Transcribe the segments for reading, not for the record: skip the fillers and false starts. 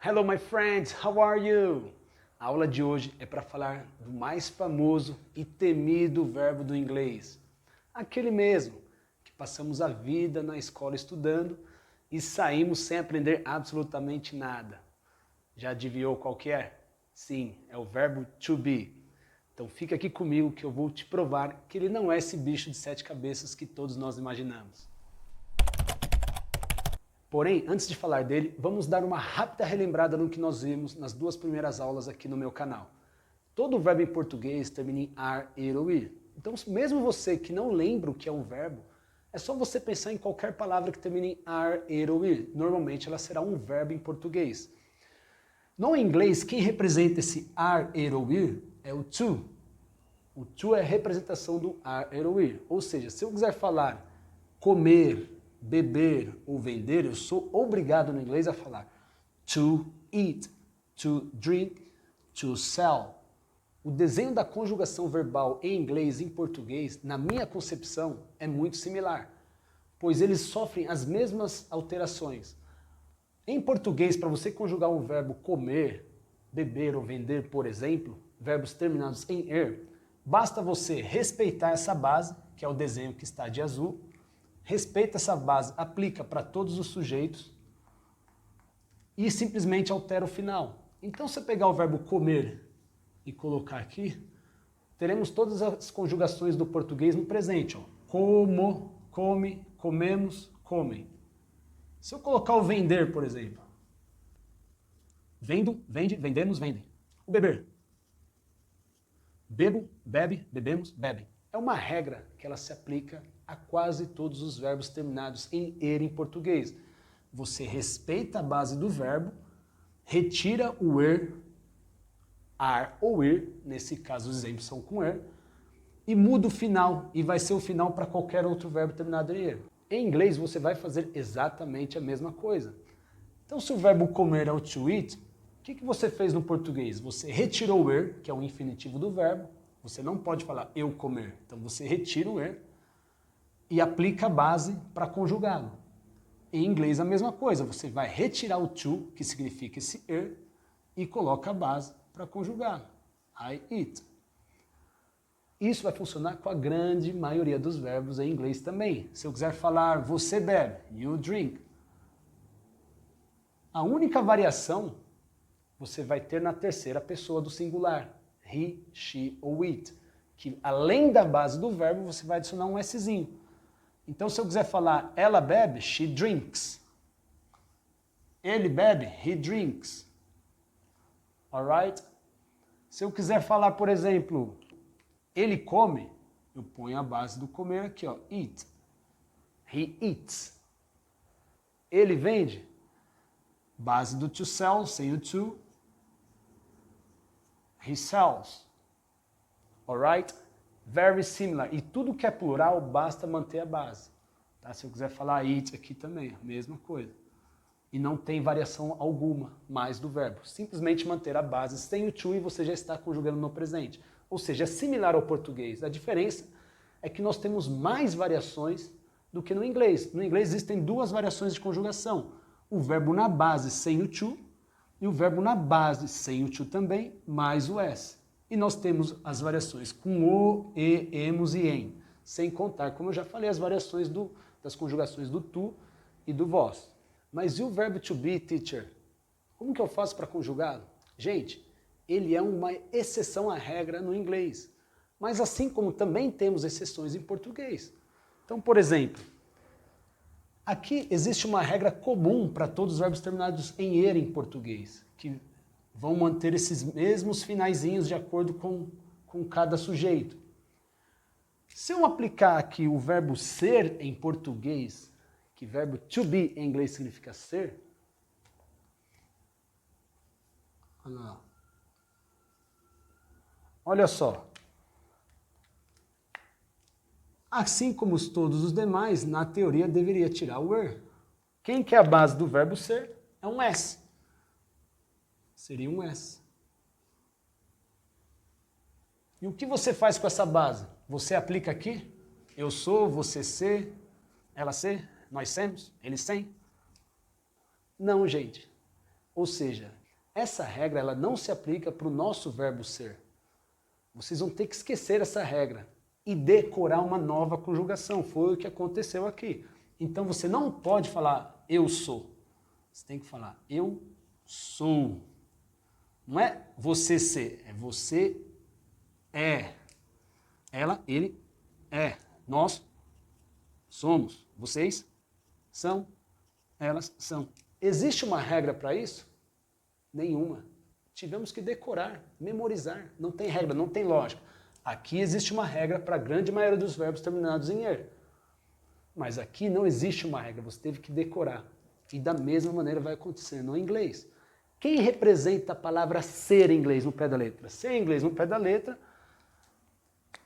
Hello my friends, how are you? A aula de hoje é para falar do mais famoso e temido verbo do inglês. Aquele mesmo que passamos a vida na escola estudando e saímos sem aprender absolutamente nada. Já adivinhou qual que é? Sim, é o verbo to be. Então fica aqui comigo que eu vou te provar que ele não é esse bicho de 7 cabeças que todos nós imaginamos. Porém, antes de falar dele, vamos dar uma rápida relembrada no que nós vimos nas duas primeiras aulas aqui no meu canal. Todo verbo em português termina em ar, ir ou ir. Então, mesmo você que não lembra o que é um verbo, é só você pensar em qualquer palavra que termine em ar, ir ou ir. Normalmente ela será um verbo em português. No inglês, quem representa esse ar, ir ou ir é o to. O to é a representação do ar, ir ou ir. Ou seja, se eu quiser falar comer, beber ou vender, eu sou obrigado no inglês a falar to eat, to drink, to sell. O desenho da conjugação verbal em inglês e em português, na minha concepção, é muito similar, pois eles sofrem as mesmas alterações. Em português, para você conjugar um verbo comer, beber ou vender, por exemplo, verbos terminados em er, basta você respeitar essa base, que é o desenho que está de azul, respeita essa base, aplica para todos os sujeitos e simplesmente altera o final. Então, se eu pegar o verbo comer e colocar aqui, teremos todas as conjugações do português no presente. Ó. Como, come, comemos, comem. Se eu colocar o vender, por exemplo, vendo, vende, vendemos, vendem. O beber. Bebo, bebe, bebemos, bebem. É uma regra que ela se aplica a quase todos os verbos terminados em er em português. Você respeita a base do verbo, retira o er, ar ou ir, nesse caso os exemplos são com er, e muda o final, e vai ser o final para qualquer outro verbo terminado em er. Em inglês você vai fazer exatamente a mesma coisa. Então se o verbo comer é o to eat, o que você fez no português? Você retirou o er, que é o infinitivo do verbo, você não pode falar eu comer, então você retira o er, e aplica a base para conjugá-lo. Em inglês a mesma coisa, você vai retirar o to, que significa esse er, e coloca a base para conjugá-lo. I eat. Isso vai funcionar com a grande maioria dos verbos em inglês também. Se eu quiser falar você bebe, you drink. A única variação você vai ter na terceira pessoa do singular, he, she ou it, que além da base do verbo você vai adicionar um szinho. Então, se eu quiser falar ela bebe, she drinks. Ele bebe, he drinks. Alright? Se eu quiser falar, por exemplo, ele come, eu ponho a base do comer aqui, ó, eat. He eats. Ele vende, base do to sell, sem o to. He sells. Alright? Very similar. E tudo que é plural, basta manter a base. Tá? Se eu quiser falar it aqui também, a mesma coisa. E não tem variação alguma mais do verbo. Simplesmente manter a base sem o to e você já está conjugando no presente. Ou seja, é similar ao português. A diferença é que nós temos mais variações do que no inglês. No inglês existem duas variações de conjugação. O verbo na base sem o to e o verbo na base sem o to também, mais o s. E nós temos as variações com o, e, emos e em. Sem contar, como eu já falei, as variações das conjugações do tu e do vós. Mas e o verbo to be, teacher? Como que eu faço para conjugá-lo? Gente, ele é uma exceção à regra no inglês. Mas assim como também temos exceções em português. Então, por exemplo, aqui existe uma regra comum para todos os verbos terminados em er em português, que vão manter esses mesmos finaizinhos de acordo com cada sujeito. Se eu aplicar aqui o verbo ser em português, que verbo to be em inglês significa ser, olha só. Assim como todos os demais, na teoria deveria tirar o er. Quem que é a base do verbo ser? É um s. Seria um S. E o que você faz com essa base? Você aplica aqui? Eu sou, você ser, ela ser, nós semos, eles têm? Não, gente. Ou seja, essa regra ela não se aplica para o nosso verbo ser. Vocês vão ter que esquecer essa regra e decorar uma nova conjugação. Foi o que aconteceu aqui. Então você não pode falar eu sou. Você tem que falar eu sou. Não é você ser, é você é. Ela, ele é. Nós somos. Vocês são. Elas são. Existe uma regra para isso? Nenhuma. Tivemos que decorar, memorizar. Não tem regra, não tem lógica. Aqui existe uma regra para a grande maioria dos verbos terminados em er. Mas aqui não existe uma regra, você teve que decorar. E da mesma maneira vai acontecer no inglês. Quem representa a palavra ser em inglês no pé da letra? Ser em inglês no pé da letra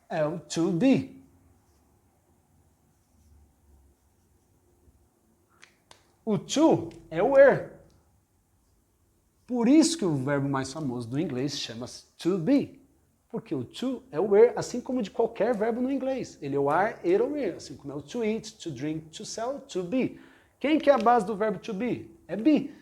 é o to be. O to é o er. Por isso que o verbo mais famoso do inglês chama-se to be. Porque o to é o er, assim como de qualquer verbo no inglês. Ele é o are, er ou er. Assim como é o to eat, to drink, to sell, to be. Quem que é a base do verbo to be? É be.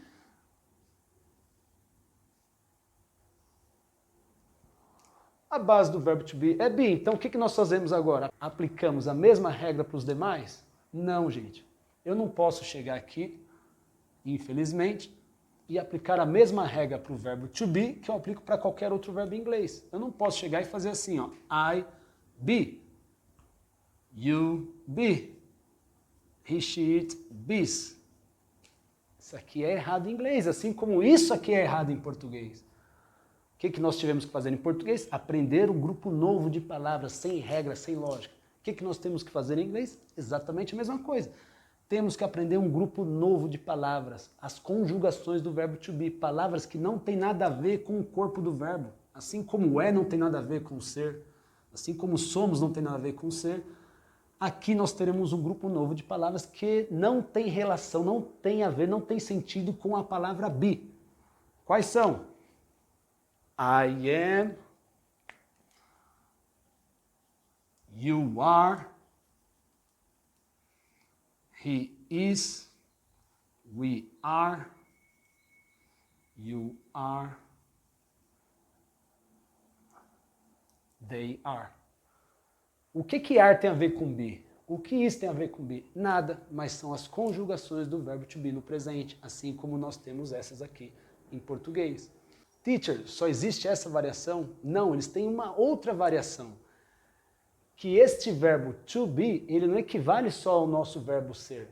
A base do verbo to be é be. Então o que nós fazemos agora? Aplicamos a mesma regra para os demais? Não, gente. Eu não posso chegar aqui, infelizmente, e aplicar a mesma regra para o verbo to be que eu aplico para qualquer outro verbo em inglês. Eu não posso chegar e fazer assim, ó. I be. You be. He, she, it, bees. Isso aqui é errado em inglês, assim como isso aqui é errado em português. O que nós tivemos que fazer em português? Aprender um grupo novo de palavras, sem regra, sem lógica. O que nós temos que fazer em inglês? Exatamente a mesma coisa. Temos que aprender um grupo novo de palavras, as conjugações do verbo to be, palavras que não tem nada a ver com o corpo do verbo. Assim como é não tem nada a ver com o ser, assim como somos não tem nada a ver com o ser, aqui nós teremos um grupo novo de palavras que não tem relação, não tem a ver, não tem sentido com a palavra be. Quais são? I am, you are, he is, we are, you are, they are. O que are tem a ver com be? O que is tem a ver com be? Nada, mas são as conjugações do verbo to be no presente, assim como nós temos essas aqui em português. Teacher, só existe essa variação? Não, eles têm uma outra variação. Que este verbo to be, ele não equivale só ao nosso verbo ser.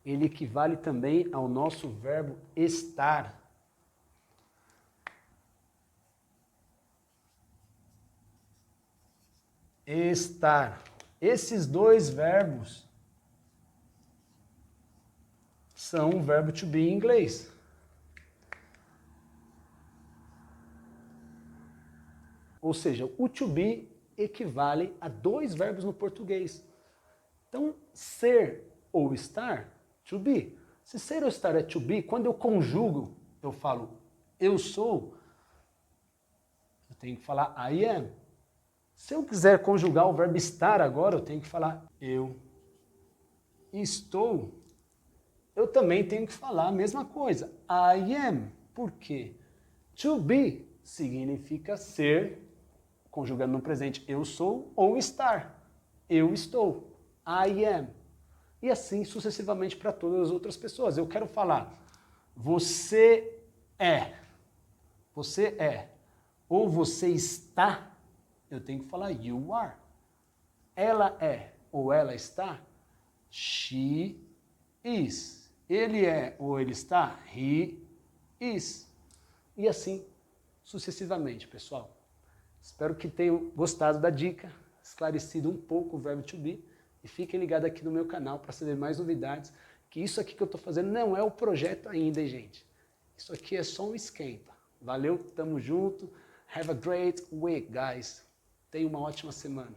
Ele equivale também ao nosso verbo estar. Estar. Esses dois verbos são o verbo to be em inglês. Ou seja, o to be equivale a dois verbos no português. Então, ser ou estar, to be. Se ser ou estar é to be, quando eu conjugo, eu falo eu sou, eu tenho que falar I am. Se eu quiser conjugar o verbo estar agora, eu tenho que falar eu estou. Eu também tenho que falar a mesma coisa, I am. Por quê? To be significa ser, conjugando no presente, eu sou, ou estar. Eu estou. I am. E assim sucessivamente para todas as outras pessoas. Eu quero falar, você é. Você é. Ou você está, eu tenho que falar you are. Ela é, ou ela está, she is. Ele é, ou ele está, he is. E assim sucessivamente, pessoal. Espero que tenham gostado da dica, esclarecido um pouco o verbo to be, e fiquem ligados aqui no meu canal para saber mais novidades, que isso aqui que eu estou fazendo não é o projeto ainda, hein, gente. Isso aqui é só um esquenta. Valeu, tamo junto. Have a great week, guys. Tenha uma ótima semana.